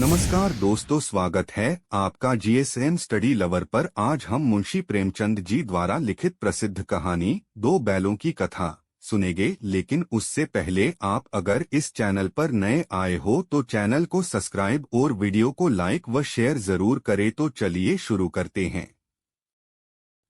नमस्कार दोस्तों, स्वागत है आपका जीएसएम स्टडी लवर पर। आज हम मुंशी प्रेमचंद जी द्वारा लिखित प्रसिद्ध कहानी दो बैलों की कथा सुनेंगे। लेकिन उससे पहले आप अगर इस चैनल पर नए आए हो तो चैनल को सब्सक्राइब और वीडियो को लाइक व शेयर जरूर करें। तो चलिए शुरू करते हैं।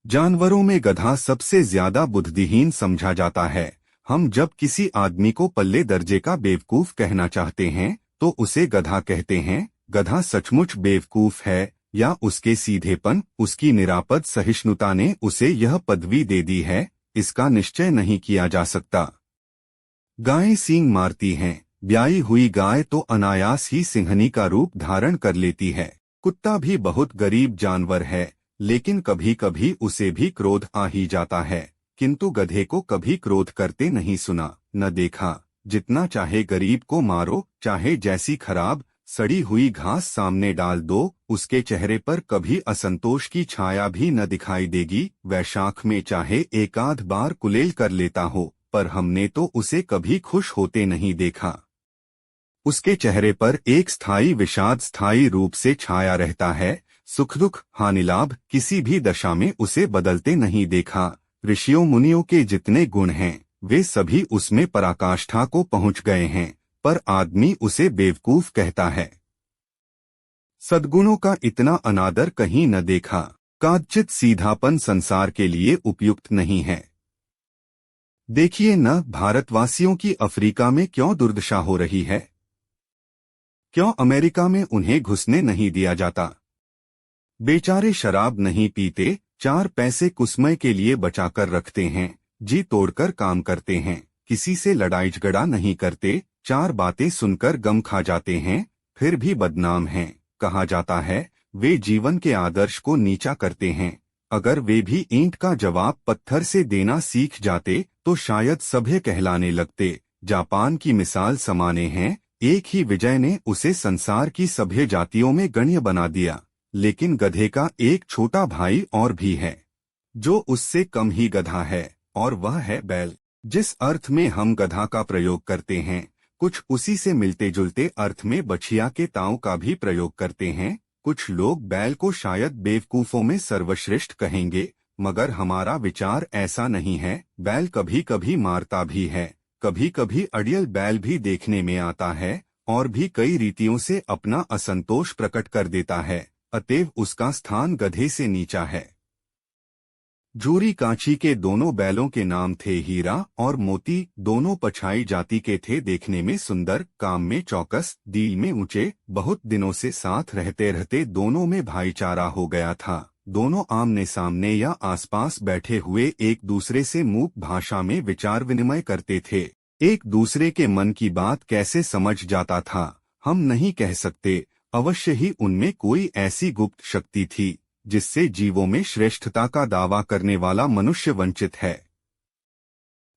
जानवरों में गधा सबसे ज्यादा बुद्धिहीन समझा जाता है। हम जब किसी आदमी को पल्ले दर्जे का बेवकूफ कहना चाहते हैं तो उसे गधा कहते हैं। गधा सचमुच बेवकूफ है या उसके सीधेपन, उसकी निरापद सहिष्णुता ने उसे यह पदवी दे दी है, इसका निश्चय नहीं किया जा सकता। गायें सींग मारती हैं। ब्याई हुई गाय तो अनायास ही सिंहनी का रूप धारण कर लेती है। कुत्ता भी बहुत गरीब जानवर है, लेकिन कभी कभी उसे भी क्रोध आ ही जाता है। किंतु गधे को कभी क्रोध करते नहीं सुना न देखा। जितना चाहे गरीब को मारो, चाहे जैसी खराब सड़ी हुई घास सामने डाल दो, उसके चेहरे पर कभी असंतोष की छाया भी न दिखाई देगी। वैशाख में चाहे एकाध बार कुलेल कर लेता हो, पर हमने तो उसे कभी खुश होते नहीं देखा। उसके चेहरे पर एक स्थायी विषाद स्थायी रूप से छाया रहता है। सुख दुख हानि लाभ किसी भी दशा में उसे बदलते नहीं देखा। ऋषियों मुनियों के जितने गुण हैं वे सभी उसमें पराकाष्ठा को पहुंच गए हैं, पर आदमी उसे बेवकूफ कहता है। सद्गुणों का इतना अनादर कहीं न देखा। काचित सीधापन संसार के लिए उपयुक्त नहीं है। देखिए न, भारतवासियों की अफ्रीका में क्यों दुर्दशा हो रही है। क्यों अमेरिका में उन्हें घुसने नहीं दिया जाता। बेचारे शराब नहीं पीते, 4 पैसे कुसमय के लिए बचाकर रखते हैं, जी तोड़कर काम करते हैं, किसी से लड़ाई झगड़ा नहीं करते, 4 बातें सुनकर गम खा जाते हैं, फिर भी बदनाम हैं। कहा जाता है वे जीवन के आदर्श को नीचा करते हैं। अगर वे भी ईंट का जवाब पत्थर से देना सीख जाते तो शायद सभ्य कहलाने लगते। जापान की मिसाल समाने हैं। एक ही विजय ने उसे संसार की सभ्य जातियों में गण्य बना दिया। लेकिन गधे का एक छोटा भाई और भी है, जो उससे कम ही गधा है, और वह है बैल। जिस अर्थ में हम गधा का प्रयोग करते हैं, कुछ उसी से मिलते जुलते अर्थ में बछिया के ताऊ का भी प्रयोग करते हैं। कुछ लोग बैल को शायद बेवकूफों में सर्वश्रेष्ठ कहेंगे, मगर हमारा विचार ऐसा नहीं है। बैल कभी कभी मारता भी है, कभी कभी अड़ियल बैल भी देखने में आता है, और भी कई रीतियों से अपना असंतोष प्रकट कर देता है। अतएव उसका स्थान गधे से नीचा है। झूरी कांची के दोनों बैलों के नाम थे हीरा और मोती। दोनों पछाई जाति के थे, देखने में सुंदर, काम में चौकस, दिल में ऊंचे। बहुत दिनों से साथ रहते रहते दोनों में भाईचारा हो गया था। दोनों आमने सामने या आसपास बैठे हुए एक दूसरे से मूक भाषा में विचार विनिमय करते थे। एक दूसरे के मन की बात कैसे समझ जाता था हम नहीं कह सकते। अवश्य ही उनमें कोई ऐसी गुप्त शक्ति थी जिससे जीवों में श्रेष्ठता का दावा करने वाला मनुष्य वंचित है।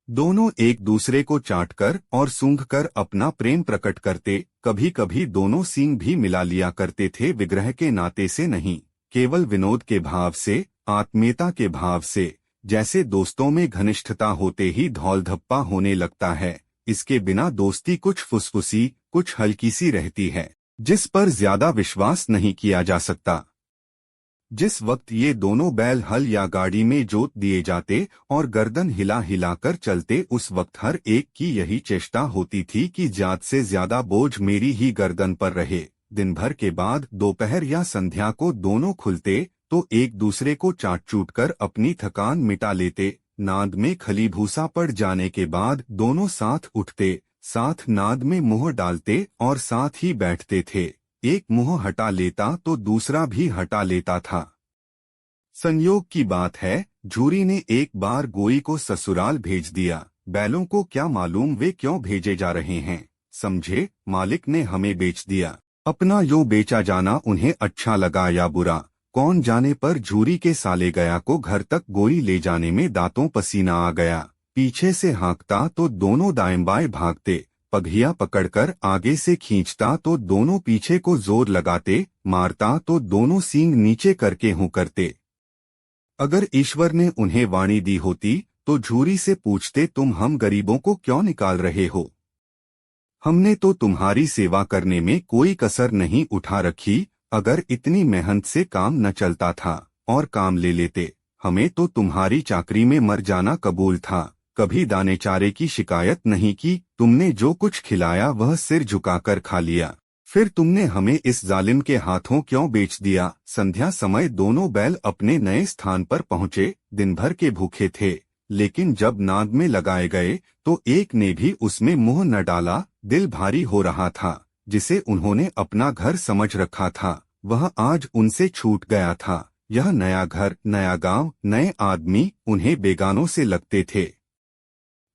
दोनों एक दूसरे को चाटकर और सूंघकर अपना प्रेम प्रकट करते। कभी कभी दोनों सींग भी मिला लिया करते थे, विग्रह के नाते से नहीं, केवल विनोद के भाव से, आत्मीयता के भाव से। जैसे दोस्तों में घनिष्ठता होते ही धौल धप्पा होने लगता है, इसके बिना दोस्ती कुछ फुसफुसी, कुछ हल्की सी रहती है, जिस पर ज्यादा विश्वास नहीं किया जा सकता। जिस वक्त ये दोनों बैल हल या गाड़ी में जोत दिए जाते और गर्दन हिला हिलाकर चलते, उस वक्त हर एक की यही चेष्टा होती थी कि ज्यादा से ज्यादा बोझ मेरी ही गर्दन पर रहे। दिन भर के बाद दोपहर या संध्या को दोनों खुलते तो एक दूसरे को चाट चूट कर अपनी थकान मिटा लेते। नाद में खली भूसा पड़ जाने के बाद दोनों साथ उठते, साथ नाद में मुंह डालते और साथ ही बैठते थे। एक मुंह हटा लेता तो दूसरा भी हटा लेता था। संयोग की बात है, झूरी ने एक बार गोई को ससुराल भेज दिया। बैलों को क्या मालूम वे क्यों भेजे जा रहे हैं। समझे, मालिक ने हमें बेच दिया। अपना यूं बेचा जाना उन्हें अच्छा लगा या बुरा, कौन जाने, पर झूरी के साले गया को घर तक गोई ले जाने में दांतों पसीना आ गया। पीछे से हाँकता तो दोनों दाएं बाएं भागते, पगहिया पकड़कर आगे से खींचता तो दोनों पीछे को जोर लगाते, मारता तो दोनों सींग नीचे करके हूं करते। अगर ईश्वर ने उन्हें वाणी दी होती तो झूरी से पूछते, तुम हम गरीबों को क्यों निकाल रहे हो। हमने तो तुम्हारी सेवा करने में कोई कसर नहीं उठा रखी। अगर इतनी मेहनत से काम न चलता था और काम ले लेते, हमें तो तुम्हारी चाकरी में मर जाना कबूल था। कभी दाने चारे की शिकायत नहीं की। तुमने जो कुछ खिलाया वह सिर झुकाकर खा लिया। फिर तुमने हमें इस जालिम के हाथों क्यों बेच दिया? संध्या समय दोनों बैल अपने नए स्थान पर पहुंचे। दिन भर के भूखे थे, लेकिन जब नाद में लगाए गए तो एक ने भी उसमें मुंह न डाला। दिल भारी हो रहा था। जिसे उन्होंने अपना घर समझ रखा था, वह आज उनसे छूट गया था। यह नया घर, नया गांव, नए आदमी उन्हें बेगानों से लगते थे।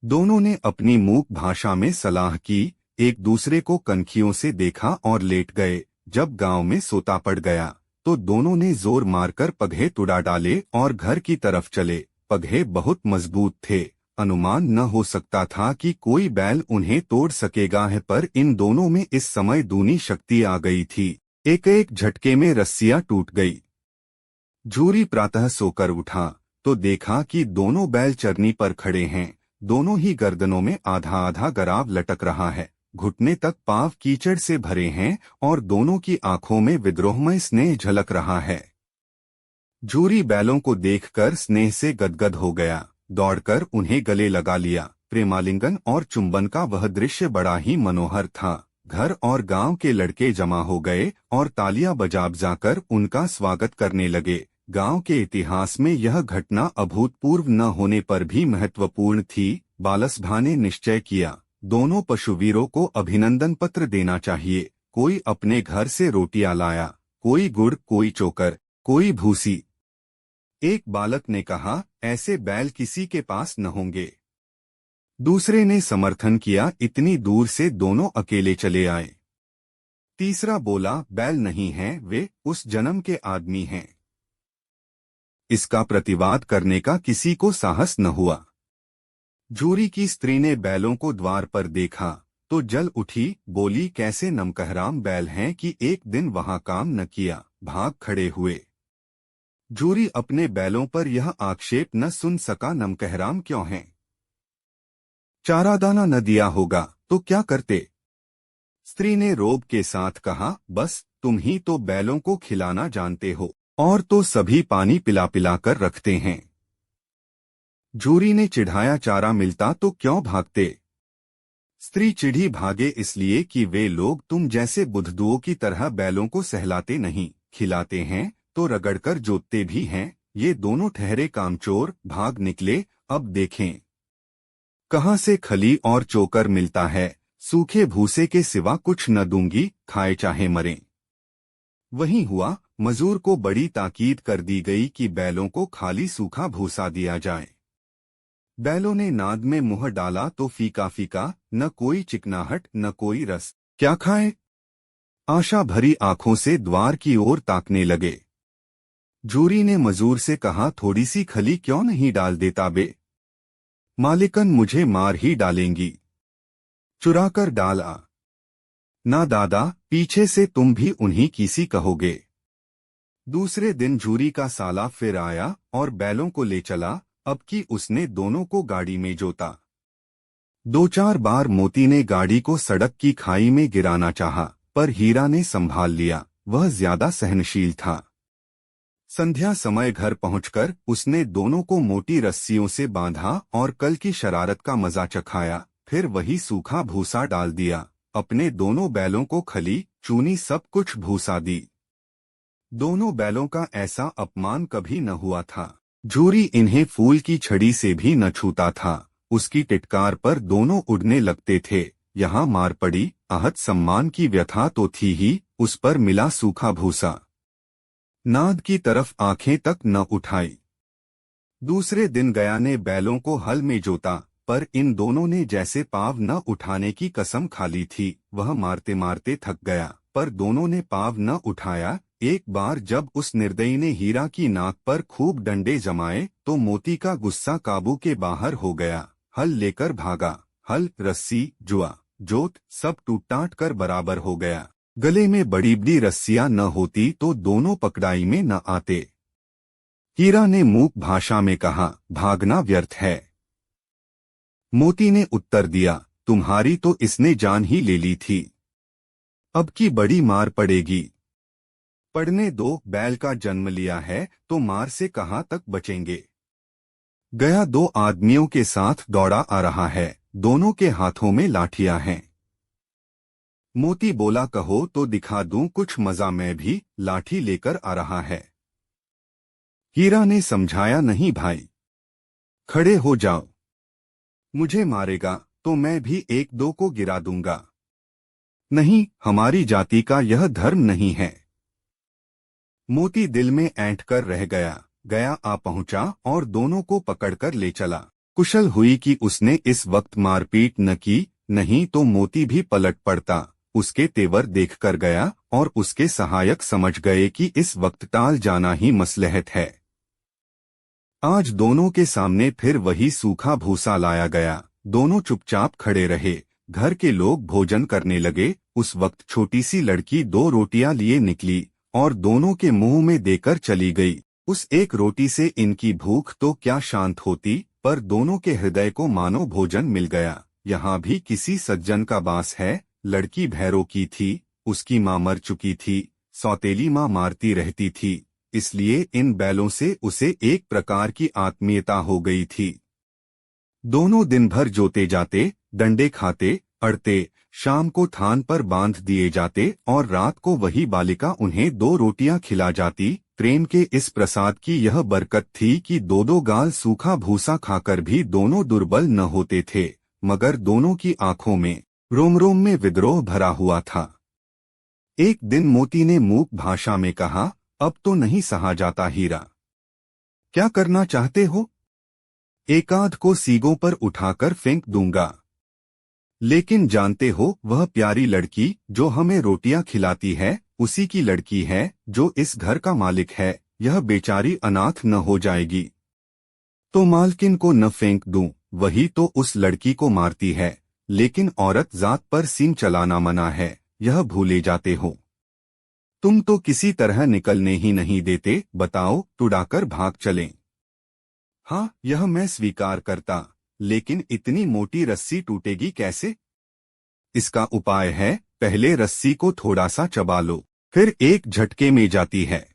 दोनों ने अपनी मूक भाषा में सलाह की, एक दूसरे को कनखियों से देखा और लेट गए। जब गांव में सोता पड़ गया तो दोनों ने जोर मारकर पगहे तुड़ा डाले और घर की तरफ चले। पगहे बहुत मजबूत थे, अनुमान न हो सकता था कि कोई बैल उन्हें तोड़ सकेगा है, पर इन दोनों में इस समय दूनी शक्ति आ गई थी। एक एक झटके में रस्सियां टूट गई। झूरी प्रातः सोकर उठा तो देखा कि दोनों बैल चरनी पर खड़े हैं। दोनों ही गर्दनों में आधा आधा गराव लटक रहा है। घुटने तक पांव कीचड़ से भरे हैं और दोनों की आंखों में विद्रोहमय स्नेह झलक रहा है। झूरी बैलों को देखकर स्नेह से गदगद हो गया। दौड़कर उन्हें गले लगा लिया। प्रेमालिंगन और चुंबन का वह दृश्य बड़ा ही मनोहर था। घर और गांव के लड़के जमा हो गए और तालियां बजाकर उनका स्वागत करने लगे। गांव के इतिहास में यह घटना अभूतपूर्व न होने पर भी महत्वपूर्ण थी। बालसभा ने निश्चय किया, दोनों पशुवीरों को अभिनंदन पत्र देना चाहिए। कोई अपने घर से रोटियां लाया, कोई गुड़, कोई चोकर, कोई भूसी। एक बालक ने कहा, ऐसे बैल किसी के पास न होंगे। दूसरे ने समर्थन किया, इतनी दूर से दोनों अकेले चले आए। तीसरा बोला, बैल नहीं हैं, वे उस जन्म के आदमी हैं। इसका प्रतिवाद करने का किसी को साहस न हुआ। झूरी की स्त्री ने बैलों को द्वार पर देखा तो जल उठी, बोली, कैसे नमकहराम बैल हैं कि एक दिन वहां काम न किया, भाग खड़े हुए। झूरी अपने बैलों पर यह आक्षेप न सुन सका, नमकहराम क्यों हैं? चारा दाना न दिया होगा तो क्या करते? स्त्री ने रोब के साथ कहा, बस तुम ही तो बैलों को खिलाना जानते हो, और तो सभी पानी पिला पिला कर रखते हैं। झूरी ने चिढ़ाया, चारा मिलता तो क्यों भागते? स्त्री चिढ़ी, भागे इसलिए कि वे लोग तुम जैसे बुद्धुओं की तरह बैलों को सहलाते नहीं, खिलाते हैं तो रगड़कर जोतते भी हैं। ये दोनों ठहरे कामचोर भाग निकले। अब देखें कहां से खली और चोकर मिलता है। सूखे भूसे के सिवा कुछ न दूंगी, खाए चाहे मरें। वही हुआ। मजूर को बड़ी ताकीद कर दी गई कि बैलों को खाली सूखा भूसा दिया जाए। बैलों ने नाद में मुंह डाला तो फीका फीका, न कोई चिकनाहट न कोई रस। क्या खाए? आशा भरी आंखों से द्वार की ओर ताकने लगे। झूरी ने मजूर से कहा, थोड़ी सी खली क्यों नहीं डाल देता बे? मालिकन मुझे मार ही डालेंगी। चुराकर डाला। ना दादा, पीछे से तुम भी उन्हीं की सी कहोगे। दूसरे दिन झूरी का साला फिर आया और बैलों को ले चला। अब की उसने दोनों को गाड़ी में जोता। दो चार बार मोती ने गाड़ी को सड़क की खाई में गिराना चाहा, पर हीरा ने संभाल लिया। वह ज्यादा सहनशील था। संध्या समय घर पहुंचकर उसने दोनों को मोटी रस्सियों से बांधा और कल की शरारत का मजा चखाया। फिर वही सूखा भूसा डाल दिया। अपने दोनों बैलों को खली, चूनी सब कुछ भूसा दी। दोनों बैलों का ऐसा अपमान कभी न हुआ था। झूरी इन्हें फूल की छड़ी से भी न छूता था। उसकी टिटकार पर दोनों उड़ने लगते थे। यहाँ मार पड़ी, आहत सम्मान की व्यथा तो थी ही, उस पर मिला सूखा भूसा। नाद की तरफ आंखें तक न उठाई। दूसरे दिन गया ने बैलों को हल में जोता, पर इन दोनों ने जैसे पाँव न उठाने की कसम खा ली थी। वह मारते मारते थक गया, पर दोनों ने पाँव न उठाया। एक बार जब उस निर्दयी ने हीरा की नाक पर खूब डंडे जमाए तो मोती का गुस्सा काबू के बाहर हो गया। हल लेकर भागा। हल, रस्सी, जुआ, जोत सब टूट टाट कर बराबर हो गया। गले में बड़ी बड़ी रस्सियां न होती तो दोनों पकड़ाई में न आते। हीरा ने मूक भाषा में कहा, भागना व्यर्थ है। मोती ने उत्तर दिया, तुम्हारी तो इसने जान ही ले ली थी। अब की बड़ी मार पड़ेगी। पढ़ने दो, बैल का जन्म लिया है तो मार से कहाँ तक बचेंगे। गया दो आदमियों के साथ दौड़ा आ रहा है, दोनों के हाथों में लाठियां हैं। मोती बोला, कहो तो दिखा दूं कुछ मजा, मैं भी लाठी लेकर आ रहा है। हीरा ने समझाया, नहीं भाई, खड़े हो जाओ, मुझे मारेगा तो मैं भी एक दो को गिरा दूंगा। नहीं, हमारी जाति का यह धर्म नहीं है। मोती दिल में ऐंठ कर रह गया। गया आ पहुंचा और दोनों को पकड़कर ले चला। कुशल हुई कि उसने इस वक्त मारपीट न की, नहीं तो मोती भी पलट पड़ता। उसके तेवर देखकर गया और उसके सहायक समझ गए कि इस वक्त टाल जाना ही मसलहत है। आज दोनों के सामने फिर वही सूखा भूसा लाया गया। दोनों चुपचाप खड़े रहे। घर के लोग भोजन करने लगे। उस वक्त छोटी सी लड़की 2 रोटियां लिए निकली और दोनों के मुंह में देकर चली गई। उस एक रोटी से इनकी भूख तो क्या शांत होती, पर दोनों के हृदय को मानो भोजन मिल गया। यहाँ भी किसी सज्जन का वास है। लड़की भैरों की थी, उसकी माँ मर चुकी थी, सौतेली माँ मारती रहती थी, इसलिए इन बैलों से उसे एक प्रकार की आत्मीयता हो गई थी। दोनों दिन भर जोते जाते, डंडे खाते, अड़ते, शाम को थान पर बांध दिए जाते और रात को वही बालिका उन्हें 2 रोटियां खिला जाती। प्रेम के इस प्रसाद की यह बरकत थी कि 2-2 गाल सूखा भूसा खाकर भी दोनों दुर्बल न होते थे, मगर दोनों की आंखों में रोम रोम में विद्रोह भरा हुआ था। एक दिन मोती ने मूक भाषा में कहा, अब तो नहीं सहा जाता हीरा, क्या करना चाहते हो? एकाध को सीगों पर उठाकर फेंक दूंगा, लेकिन जानते हो वह प्यारी लड़की जो हमें रोटियां खिलाती है उसी की लड़की है जो इस घर का मालिक है। यह बेचारी अनाथ न हो जाएगी तो मालकिन को न फेंक दूं, वही तो उस लड़की को मारती है। लेकिन औरत जात पर सींग चलाना मना है, यह भूले जाते हो। तुम तो किसी तरह निकलने ही नहीं देते, बताओ तुड़ाकर भाग चलें। हाँ, यह मैं स्वीकार करता, लेकिन इतनी मोटी रस्सी टूटेगी कैसे? इसका उपाय है, पहले रस्सी को थोड़ा सा चबा लो, फिर एक झटके में जाती है।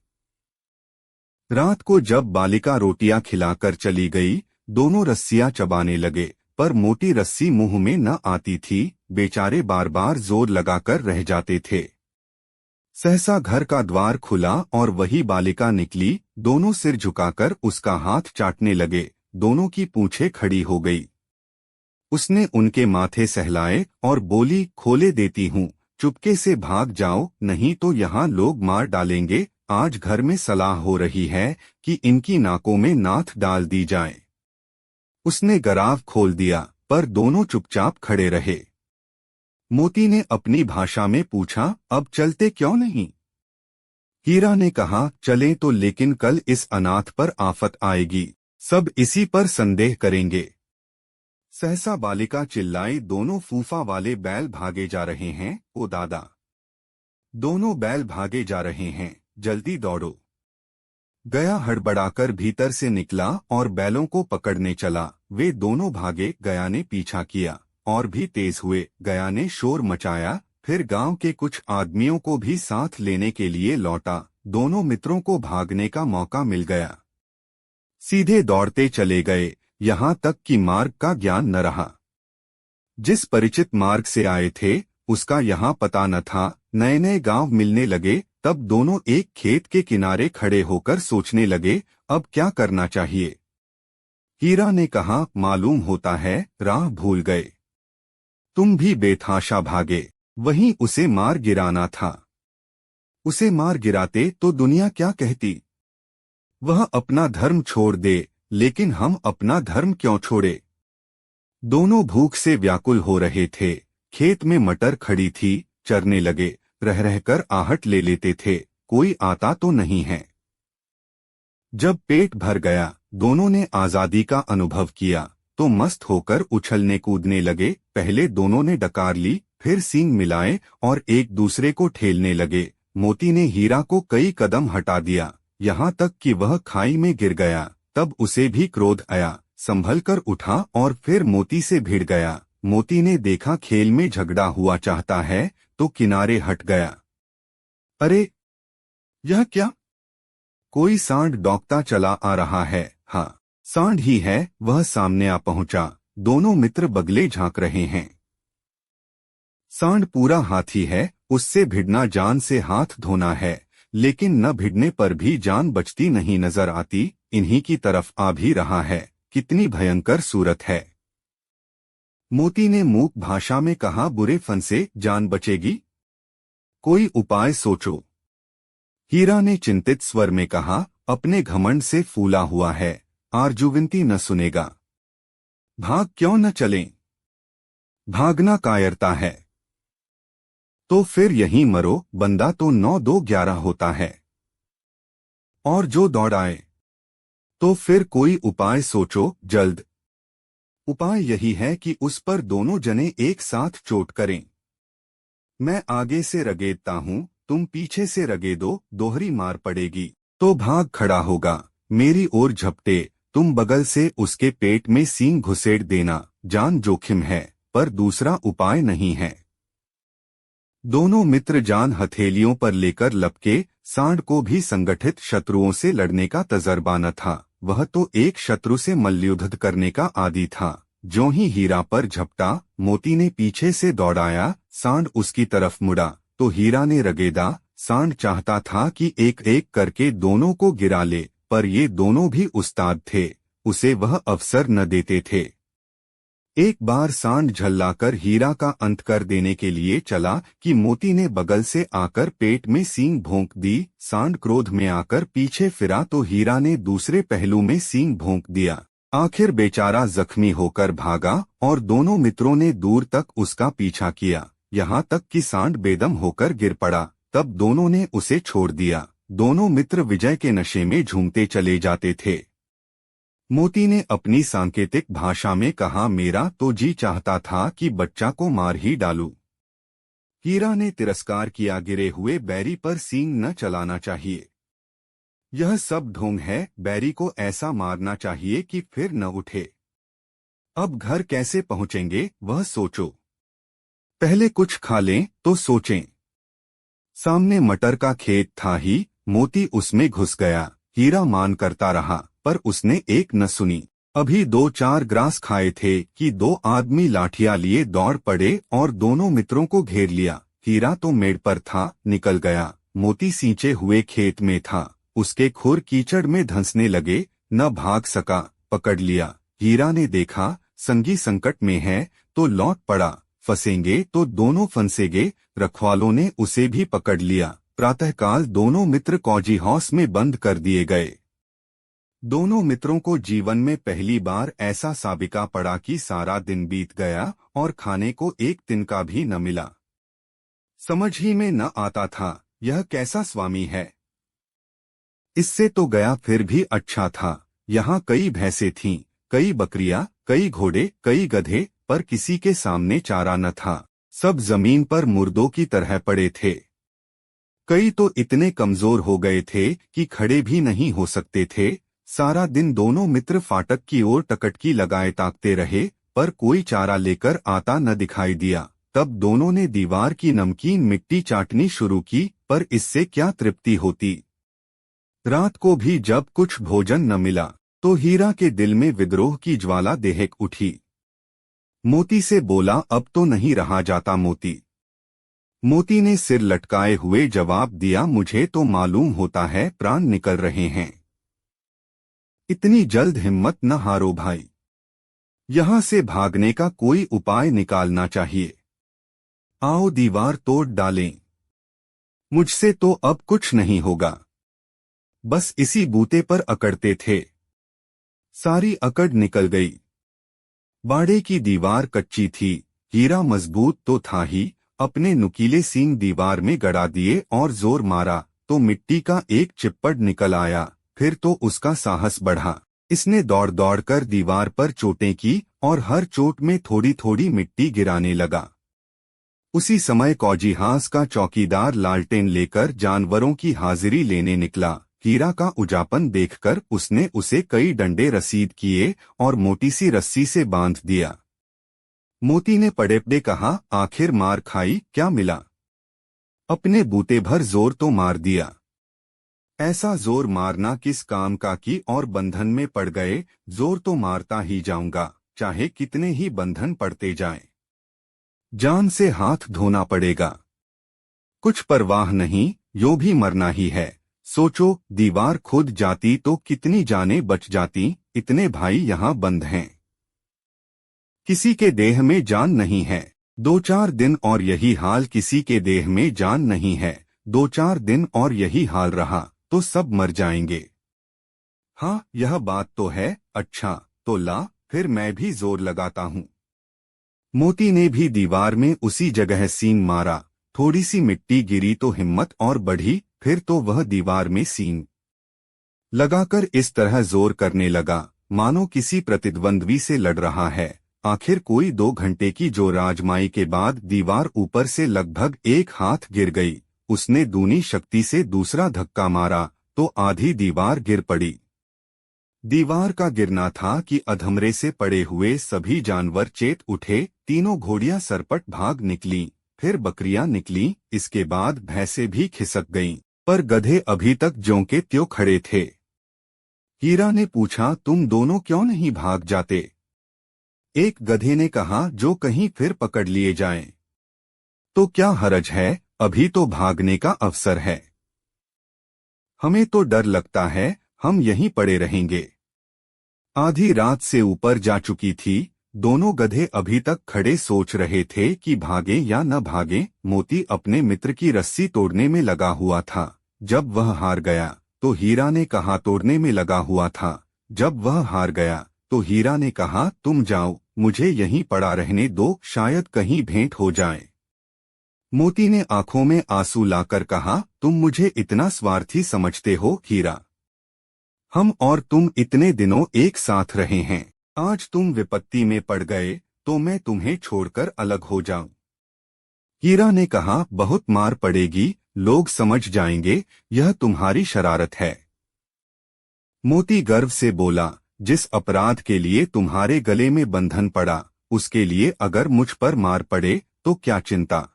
रात को जब बालिका रोटियां खिलाकर चली गई, दोनों रस्सियां चबाने लगे, पर मोटी रस्सी मुंह में न आती थी। बेचारे बार बार जोर लगाकर रह जाते थे। सहसा घर का द्वार खुला और वही बालिका निकली। दोनों सिर झुकाकर उसका हाथ चाटने लगे। दोनों की पूंछें खड़ी हो गई। उसने उनके माथे सहलाए और बोली, खोले देती हूँ, चुपके से भाग जाओ, नहीं तो यहाँ लोग मार डालेंगे। आज घर में सलाह हो रही है कि इनकी नाकों में नाथ डाल दी जाए। उसने गराव खोल दिया, पर दोनों चुपचाप खड़े रहे। मोती ने अपनी भाषा में पूछा, अब चलते क्यों नहीं? हीरा ने कहा, चलें तो, लेकिन कल इस अनाथ पर आफत आएगी, सब इसी पर संदेह करेंगे। सहसा बालिका चिल्लाई, दोनों फूफा वाले बैल भागे जा रहे हैं, ओ दादा, दोनों बैल भागे जा रहे हैं, जल्दी दौड़ो। गया हड़बड़ाकर भीतर से निकला और बैलों को पकड़ने चला। वे दोनों भागे, गया ने पीछा किया और भी तेज हुए। गया ने शोर मचाया, फिर गांव के कुछ आदमियों को भी साथ लेने के लिए लौटा। दोनों मित्रों को भागने का मौका मिल गया। सीधे दौड़ते चले गए, यहाँ तक कि मार्ग का ज्ञान न रहा। जिस परिचित मार्ग से आए थे उसका यहाँ पता न था। नए नए गांव मिलने लगे, तब दोनों एक खेत के किनारे खड़े होकर सोचने लगे, अब क्या करना चाहिए। हीरा ने कहा, मालूम होता है राह भूल गए। तुम भी बेतहाशा भागे, वहीं उसे मार गिराना था। उसे मार गिराते तो दुनिया क्या कहती? वह अपना धर्म छोड़ दे, लेकिन हम अपना धर्म क्यों छोड़े? दोनों भूख से व्याकुल हो रहे थे। खेत में मटर खड़ी थी, चरने लगे। रह रहकर आहट ले लेते थे, कोई आता तो नहीं है। जब पेट भर गया, दोनों ने आजादी का अनुभव किया तो मस्त होकर उछलने कूदने लगे। पहले दोनों ने डकार ली, फिर सींग मिलाए और एक दूसरे को ठेलने लगे। मोती ने हीरा को कई कदम हटा दिया, यहाँ तक कि वह खाई में गिर गया। तब उसे भी क्रोध आया, संभल कर उठा और फिर मोती से भिड़ गया। मोती ने देखा खेल में झगड़ा हुआ चाहता है तो किनारे हट गया। अरे, यह क्या? कोई सांड दौड़ता चला आ रहा है। हाँ, सांड ही है, वह सामने आ पहुंचा। दोनों मित्र बगले झांक रहे हैं। सांड पूरा हाथी है, उससे भिड़ना जान से हाथ धोना है, लेकिन न भिड़ने पर भी जान बचती नहीं नजर आती। इन्हीं की तरफ आ भी रहा है। कितनी भयंकर सूरत है। मोती ने मूक भाषा में कहा, बुरे फन से जान बचेगी? कोई उपाय सोचो। हीरा ने चिंतित स्वर में कहा, अपने घमंड से फूला हुआ है, आर्जुविनती न सुनेगा। भाग क्यों न चलें? भागना कायरता है। तो फिर यहीं मरो, बंदा तो 9-2-11 होता है। और जो दौड़ाए। तो फिर कोई उपाय सोचो, जल्द। उपाय यही है कि उस पर दोनों जने एक साथ चोट करें। मैं आगे से रगेदता हूँ, तुम पीछे से रगेदो, दोहरी मार पड़ेगी तो भाग खड़ा होगा। मेरी ओर झपटे, तुम बगल से उसके पेट में सींग घुसेड़ देना। जान जोखिम है, पर दूसरा उपाय नहीं है। दोनों मित्र जान हथेलियों पर लेकर लपके। सांड को भी संगठित शत्रुओं से लड़ने का तजर्बा न था। वह तो एक शत्रु से मल्लयुद्ध करने का आदी था। ज्यों ही हीरा पर झपटा, मोती ने पीछे से दौड़ाया। सांड उसकी तरफ मुड़ा तो हीरा ने रगेदा। सांड चाहता था कि एक एक करके दोनों को गिरा ले, पर ये दोनों भी उस्ताद थे, उसे वह अवसर न देते थे। एक बार सांड झल्लाकर हीरा का अंत कर देने के लिए चला कि मोती ने बगल से आकर पेट में सींग भोंक दी। सांड क्रोध में आकर पीछे फिरा तो हीरा ने दूसरे पहलू में सींग भोंक दिया। आखिर बेचारा जख्मी होकर भागा और दोनों मित्रों ने दूर तक उसका पीछा किया, यहाँ तक कि सांड बेदम होकर गिर पड़ा। तब दोनों ने उसे छोड़ दिया। दोनों मित्र विजय के नशे में झूमते चले जाते थे। मोती ने अपनी सांकेतिक भाषा में कहा, मेरा तो जी चाहता था कि बच्चा को मार ही डालूं। हीरा ने तिरस्कार किया, गिरे हुए बैरी पर सींग न चलाना चाहिए। यह सब ढोंग है, बैरी को ऐसा मारना चाहिए कि फिर न उठे। अब घर कैसे पहुंचेंगे वह सोचो। पहले कुछ खा लें तो सोचें। सामने मटर का खेत था ही, मोती उसमें घुस गया। हीरा मान करता रहा, पर उसने एक न सुनी। अभी 2-4 ग्रास खाए थे कि दो आदमी लाठियां लिए दौड़ पड़े और दोनों मित्रों को घेर लिया। हीरा तो मेड़ पर था, निकल गया। मोती सींचे हुए खेत में था, उसके खुर कीचड़ में धंसने लगे, न भाग सका। पकड़ लिया। हीरा ने देखा संगी संकट में है तो लौट पड़ा, फंसेंगे तो दोनों फंसेंगे। रखवालों ने उसे भी पकड़ लिया। प्रातःकाल दोनों मित्र कौजी हाउस में बंद कर दिए गए। दोनों मित्रों को जीवन में पहली बार ऐसा साबिका पड़ा कि सारा दिन बीत गया और खाने को एक तिनका भी न मिला। समझ ही में न आता था यह कैसा स्वामी है। इससे तो गया फिर भी अच्छा था। यहाँ कई भैंसें थीं, कई बकरियां, कई घोड़े, कई गधे, पर किसी के सामने चारा न था। सब जमीन पर मुर्दों की तरह पड़े थे। कई तो इतने कमजोर हो गए थे कि खड़े भी नहीं हो सकते थे। सारा दिन दोनों मित्र फाटक की ओर टकटकी लगाए ताकते रहे, पर कोई चारा लेकर आता न दिखाई दिया। तब दोनों ने दीवार की नमकीन मिट्टी चाटनी शुरू की, पर इससे क्या तृप्ति होती। रात को भी जब कुछ भोजन न मिला तो हीरा के दिल में विद्रोह की ज्वाला देहक उठी। मोती से बोला, अब तो नहीं रहा जाता मोती। मोती ने सिर लटकाए हुए जवाब दिया, मुझे तो मालूम होता है प्राण निकल रहे हैं। इतनी जल्द हिम्मत न हारो भाई, यहां से भागने का कोई उपाय निकालना चाहिए। आओ दीवार तोड़ डालें। मुझसे तो अब कुछ नहीं होगा। बस इसी बूते पर अकड़ते थे। सारी अकड़ निकल गई। बाड़े की दीवार कच्ची थी, हीरा मजबूत तो था ही। अपने नुकीले सींग दीवार में गड़ा दिए और जोर मारा तो मिट्टी का एक चिप्पड़ निकल आया। फिर तो उसका साहस बढ़ा। इसने दौड़ दौड़ कर दीवार पर चोटें की और हर चोट में थोड़ी थोड़ी मिट्टी गिराने लगा। उसी समय कौजीहास का चौकीदार लालटेन लेकर जानवरों की हाजिरी लेने निकला। हीरा का उजापन देखकर उसने उसे कई डंडे रसीद किए और मोटी सी रस्सी से बांध दिया। मोती ने पड़े पड़े कहा, आखिर मार खाई, क्या मिला? अपने बूते भर जोर तो मार दिया। ऐसा जोर मारना किस काम का कि और बंधन में पड़ गए, जोर तो मारता ही जाऊंगा, चाहे कितने ही बंधन पड़ते जाएं। जान से हाथ धोना पड़ेगा। कुछ परवाह नहीं, यो भी मरना ही है। सोचो, दीवार खुद जाती तो कितनी जानें बच जाती, इतने भाई यहाँ बंद हैं। किसी के देह में जान नहीं है, 2-4 दिन और यही हाल, किसी के देह में जान नहीं है, 2-4 दिन और यही हाल रहा तो सब मर जाएंगे। हाँ, यह बात तो है। अच्छा, तो ला, फिर मैं भी जोर लगाता हूँ। मोती ने भी दीवार में उसी जगह सीन मारा। थोड़ी सी मिट्टी गिरी तो हिम्मत और बढ़ी, फिर तो वह दीवार में सीन लगाकर इस तरह जोर करने लगा मानो किसी प्रतिद्वंद्वी से लड़ रहा है। आखिर कोई 2 घंटे की जोर आजमाई के बाद दीवार ऊपर से लगभग 1 हाथ गिर गई। उसने दूनी शक्ति से दूसरा धक्का मारा तो आधी दीवार गिर पड़ी। दीवार का गिरना था कि अधमरे से पड़े हुए सभी जानवर चेत उठे। तीनों घोड़ियां सरपट भाग निकलीं, फिर बकरियां निकलीं, इसके बाद भैंसें भी खिसक गईं, पर गधे अभी तक ज्यों के त्यों खड़े थे। हीरा ने पूछा, तुम दोनों क्यों नहीं भाग जाते? एक गधे ने कहा, जो कहीं फिर पकड़ लिए जाएं। तो क्या हरज है, अभी तो भागने का अवसर है। हमें तो डर लगता है, हम यहीं पड़े रहेंगे। आधी रात से ऊपर जा चुकी थी। दोनों गधे अभी तक खड़े सोच रहे थे कि भागे या न भागे। मोती अपने मित्र की रस्सी तोड़ने में लगा हुआ था। जब वह हार गया तो हीरा ने कहा, तोड़ने में लगा हुआ था। जब वह हार गया तो हीरा ने कहा, तुम जाओ, मुझे यहीं पड़ा रहने दो, शायद कहीं भेंट हो जाए। मोती ने आंखों में आंसू लाकर कहा, तुम मुझे इतना स्वार्थी समझते हो हीरा? हम और तुम इतने दिनों एक साथ रहे हैं, आज तुम विपत्ति में पड़ गए तो मैं तुम्हें छोड़कर अलग हो जाऊं। हीरा ने कहा, बहुत मार पड़ेगी, लोग समझ जाएंगे, यह तुम्हारी शरारत है। मोती गर्व से बोला, जिस अपराध के लिए तुम्हारे गले में बंधन पड़ा, उसके लिए अगर मुझ पर मार पड़े तो क्या चिंता।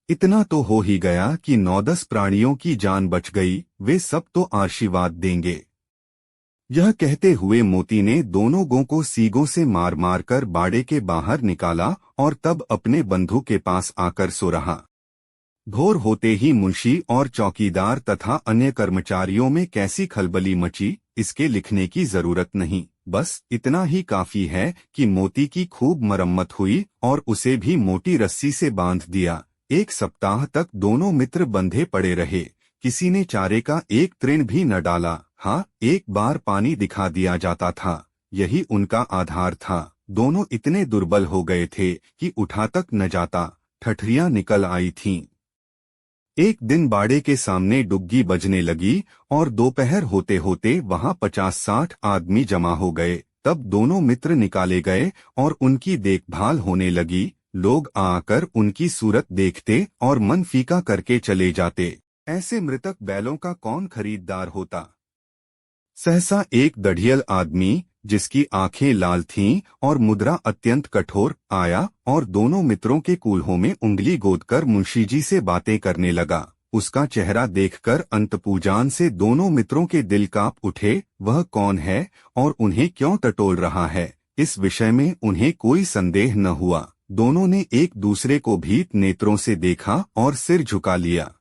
इतना तो हो ही गया कि 9-10 प्राणियों की जान बच गई, वे सब तो आशीर्वाद देंगे। यह कहते हुए मोती ने दोनों गो को सींगों से मार मार कर बाड़े के बाहर निकाला और तब अपने बंधु के पास आकर सो रहा। भोर होते ही मुंशी और चौकीदार तथा अन्य कर्मचारियों में कैसी खलबली मची, इसके लिखने की जरूरत नहीं। बस इतना ही काफी है कि मोती की खूब मरम्मत हुई और उसे भी मोटी रस्सी से बांध दिया। 1 सप्ताह तक दोनों मित्र बंधे पड़े रहे। किसी ने चारे का एक तृण भी न डाला। हाँ, एक बार पानी दिखा दिया जाता था, यही उनका आधार था। दोनों इतने दुर्बल हो गए थे कि उठा तक न जाता, ठठरियां निकल आई थीं। एक दिन बाड़े के सामने डुग्गी बजने लगी और दोपहर होते होते वहां 50-60 आदमी जमा हो गए। तब दोनों मित्र निकाले गए और उनकी देखभाल होने लगी। लोग आकर उनकी सूरत देखते और मन फीका करके चले जाते। ऐसे मृतक बैलों का कौन खरीददार होता। सहसा एक दढ़ियल आदमी, जिसकी आंखें लाल थीं और मुद्रा अत्यंत कठोर, आया और दोनों मित्रों के कूल्हों में उंगली गोदकर मुंशी जी से बातें करने लगा। उसका चेहरा देखकर अंतपूजान से दोनों मित्रों के दिल कांप उठे। वह कौन है और उन्हें क्यों टटोल रहा है, इस विषय में उन्हें कोई संदेह न हुआ। दोनों ने एक दूसरे को भीत नेत्रों से देखा और सिर झुका लिया।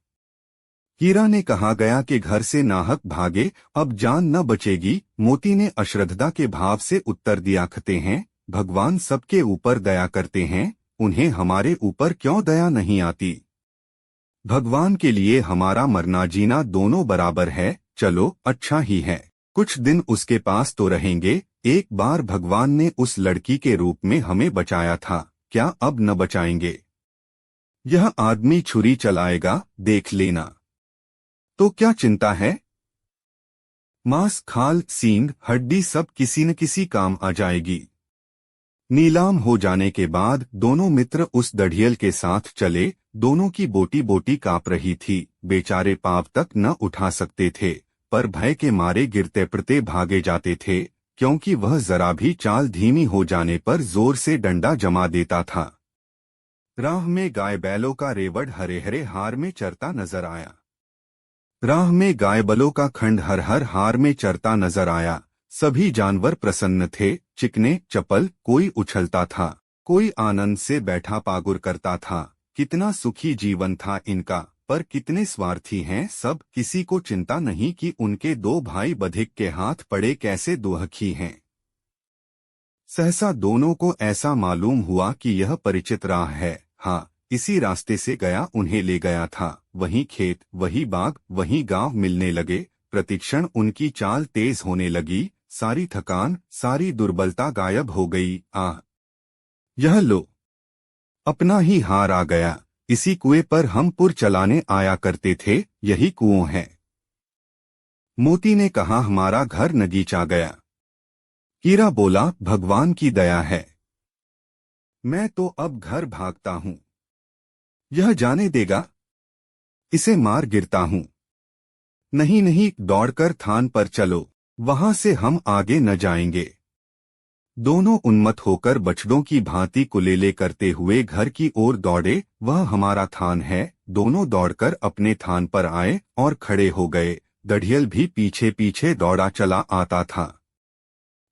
हीरा ने कहा गया कि घर से नाहक भागे, अब जान न बचेगी। मोती ने अश्रद्धा के भाव से उत्तर दिया, खते हैं, भगवान सबके ऊपर दया करते हैं, उन्हें हमारे ऊपर क्यों दया नहीं आती। भगवान के लिए हमारा मरना जीना दोनों बराबर है, चलो अच्छा ही है, कुछ दिन उसके पास तो रहेंगे। एक बार भगवान ने उस लड़की के रूप में हमें बचाया था, क्या अब न बचाएंगे। यह आदमी छुरी चलाएगा, देख लेना। तो क्या चिंता है, मांस खाल सींग हड्डी सब किसी न किसी काम आ जाएगी। नीलाम हो जाने के बाद दोनों मित्र उस दढ़ियल के साथ चले। दोनों की बोटी बोटी कांप रही थी, बेचारे पांव तक न उठा सकते थे, पर भय के मारे गिरते पड़ते भागे जाते थे। क्योंकि वह जरा भी चाल धीमी हो जाने पर जोर से डंडा जमा देता था। राह में गाय बैलों का रेवड़ हरे हरे हार में चरता नजर आया। राह में गाय बैलों का खंड हर हर हार में चरता नजर आया। सभी जानवर प्रसन्न थे, चिकने चपल, कोई उछलता था, कोई आनंद से बैठा पागुर करता था। कितना सुखी जीवन था इनका, पर कितने स्वार्थी हैं सब। किसी को चिंता नहीं कि उनके दो भाई बधिक के हाथ पड़े कैसे दुखी हैं। सहसा दोनों को ऐसा मालूम हुआ कि यह परिचित राह है। हाँ, इसी रास्ते से गया उन्हें ले गया था। वही खेत, वही बाग, वही गांव मिलने लगे। प्रतिक्षण उनकी चाल तेज होने लगी। सारी थकान, सारी दुर्बलता गायब हो गई। आह, यह लो, अपना ही हार आ गया। इसी कुएं पर हम पुर चलाने आया करते थे, यही कुओं है। मोती ने कहा, हमारा घर नगीच आ गया। हीरा बोला, भगवान की दया है। मैं तो अब घर भागता हूं। यह जाने देगा, इसे मार गिरता हूं। नहीं नहीं, दौड़कर थान पर चलो, वहां से हम आगे न जाएंगे। दोनों उन्मत्त होकर बछड़ों की भांति कुलेले करते हुए घर की ओर दौड़े। वह हमारा थान है। दोनों दौड़कर अपने थान पर आए और खड़े हो गए। दढ़ियल भी पीछे पीछे दौड़ा चला आता था।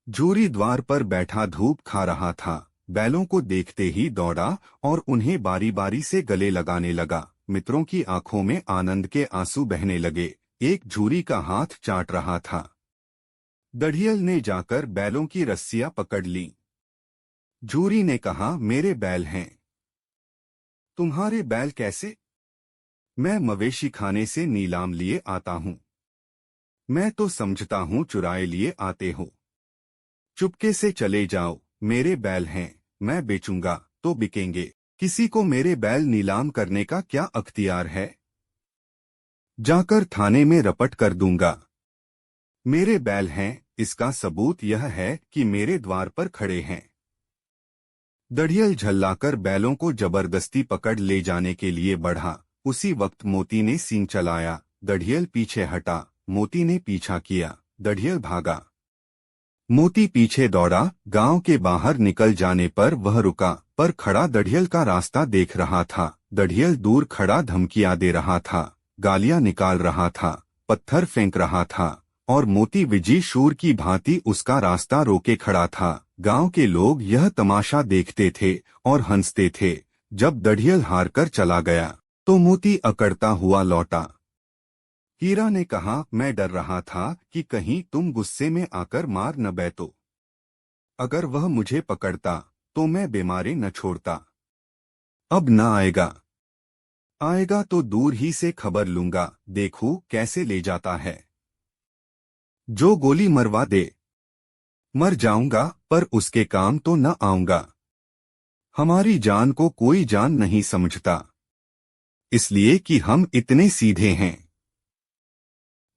झूरी द्वार पर बैठा धूप खा रहा था। बैलों को देखते ही दौड़ा और उन्हें बारी बारी से गले लगाने लगा। मित्रों की आंखों में आनंद के आंसू बहने लगे। एक झूरी का हाथ चाट रहा था। दढ़ियल ने जाकर बैलों की रस्सियां पकड़ लीं। झूरी ने कहा, मेरे बैल हैं। तुम्हारे बैल कैसे? मैं मवेशी खाने से नीलाम लिए आता हूं। मैं तो समझता हूं चुराए लिए आते हो। चुपके से चले जाओ, मेरे बैल हैं। मैं बेचूंगा तो बिकेंगे। किसी को मेरे बैल नीलाम करने का क्या अख्तियार है? जाकर थाने में रपट कर दूंगा। मेरे बैल हैं, इसका सबूत यह है कि मेरे द्वार पर खड़े हैं। दढ़ियल झल्लाकर बैलों को जबरदस्ती पकड़ ले जाने के लिए बढ़ा। उसी वक्त मोती ने सींग चलाया। दढ़ियल पीछे हटा। मोती ने पीछा किया। दढ़ियल भागा। मोती पीछे दौड़ा। गांव के बाहर निकल जाने पर वह रुका, पर खड़ा दढ़ियल का रास्ता देख रहा था। दढ़ियल दूर खड़ा धमकियां दे रहा था, गालियां निकाल रहा था, पत्थर फेंक रहा था, और मोती विजयी शूर की भांति उसका रास्ता रोके खड़ा था। गांव के लोग यह तमाशा देखते थे और हंसते थे। जब दढ़ियल हारकर चला गया तो मोती अकड़ता हुआ लौटा। हीरा ने कहा, मैं डर रहा था कि कहीं तुम गुस्से में आकर मार न बैठो। अगर वह मुझे पकड़ता तो मैं बीमारी न छोड़ता। अब न आएगा। आएगा तो दूर ही से खबर लूंगा, देखूं कैसे ले जाता है। जो गोली मरवा दे, मर जाऊंगा, पर उसके काम तो न आऊंगा। हमारी जान को कोई जान नहीं समझता, इसलिए कि हम इतने सीधे हैं।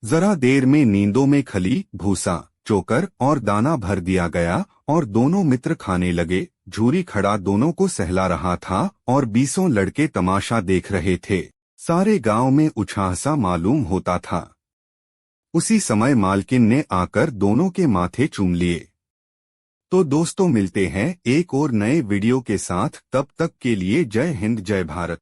जरा देर में नींदों में खली, भूसा, चोकर और दाना भर दिया गया और दोनों मित्र खाने लगे। झूरी खड़ा दोनों को सहला रहा था और 20 लड़के तमाशा देख रहे थे। सारे गांव में उत्साह सा मालूम होता था। उसी समय मालकिन ने आकर दोनों के माथे चूम लिए। तो दोस्तों, मिलते हैं एक और नए वीडियो के साथ। तब तक के लिए जय हिंद, जय भारत।